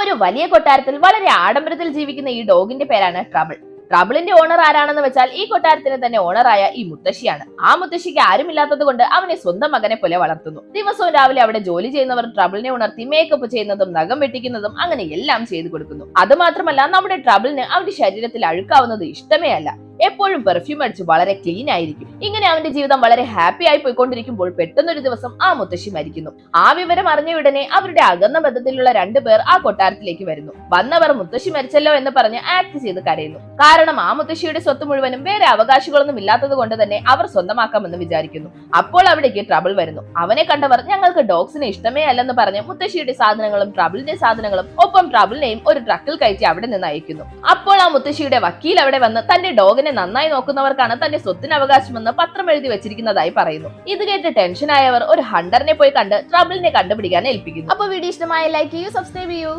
ഒരു വലിയ കൊട്ടാരത്തിൽ വളരെ ആഡംബരത്തിൽ ജീവിക്കുന്ന ഈ ഡോഗിന്റെ പേരാണ് ട്രബിൾ. ട്രബിളിന്റെ ഓണർ ആരാണെന്ന് വെച്ചാൽ ഈ കൊട്ടാരത്തിന് തന്നെ ഓണറായ ഈ മുത്തശ്ശിയാണ്. ആ മുത്തശ്ശിക്ക് ആരുമില്ലാത്തത് കൊണ്ട് അവനെ സ്വന്തം മകനെ പോലെ വളർത്തുന്നു. ദിവസവും രാവിലെ അവിടെ ജോലി ചെയ്യുന്നവർ ട്രബിളിനെ ഉണർത്തി മേക്കപ്പ് ചെയ്യുന്നതും നഖം വെട്ടിക്കുന്നതും അങ്ങനെ എല്ലാം ചെയ്തു കൊടുക്കുന്നു. അത് മാത്രമല്ല, നമ്മുടെ ട്രബിളിന് അവന്റെ ശരീരത്തിൽ അഴുക്കാവുന്നത് ഇഷ്ടമേ അല്ല. എപ്പോഴും പെർഫ്യൂം അടിച്ച് വളരെ ക്ലീൻ ആയിരിക്കും. ഇങ്ങനെ അവന്റെ ജീവിതം വളരെ ഹാപ്പി ആയി പോയിക്കൊണ്ടിരിക്കുമ്പോൾ പെട്ടെന്നൊരു ദിവസം ആ മുത്തശ്ശി മരിക്കുന്നു. ആ വിവരം അറിഞ്ഞ ഉടനെ അവരുടെ അകന്ന ബന്ധത്തിലുള്ള 2 പേർ ആ കൊട്ടാരത്തിലേക്ക് വരുന്നു. വന്നവർ മുത്തശ്ശി മരിച്ചല്ലോ എന്ന് പറഞ്ഞ് ആക്ട് ചെയ്ത് കരയുന്നു. കാരണം ആ മുത്തശ്ശിയുടെ സ്വത്ത് മുഴുവനും വേറെ അവകാശികളൊന്നും ഇല്ലാത്തത് കൊണ്ട് തന്നെ അവർ സ്വന്തമാക്കാമെന്ന് വിചാരിക്കുന്നു. അപ്പോൾ അവിടേക്ക് ട്രബിൾ വരുന്നു. അവനെ കണ്ടവർ ഞങ്ങൾക്ക് ഡോഗ്സിനെ ഇഷ്ടമേ അല്ലെന്ന് പറഞ്ഞ് മുത്തശ്ശിയുടെ സാധനങ്ങളും ട്രബിളിന്റെ സാധനങ്ങളും ഒപ്പം ട്രബിളിനെയും ഒരു ട്രക്കിൽ കയറ്റി അവിടെ നിന്ന് അയക്കുന്നു. അപ്പോൾ ആ മുത്തശ്ശിയുടെ വക്കീൽ അവിടെ വന്ന് തന്റെ ഡോഗിനെ നന്നായി നോക്കുന്നവർക്കാണ് തന്റെ സ്വത്തിന് അവകാശമെന്ന് പത്രം എഴുതി വെച്ചിരിക്കുന്നതായി പറയുന്നു. ഇത് കേട്ട് ടെൻഷനായവർ ഒരു ഹണ്ടറിനെ പോയി കണ്ട് ട്രബിളിനെ കണ്ടുപിടിക്കാൻ ഏൽപ്പിക്കുന്നു. അപ്പോൾ വീഡിയോ ഇഷ്ടമായ ലൈക്ക് ചെയ്യൂ, സബ്സ്ക്രൈബ് ചെയ്യൂ.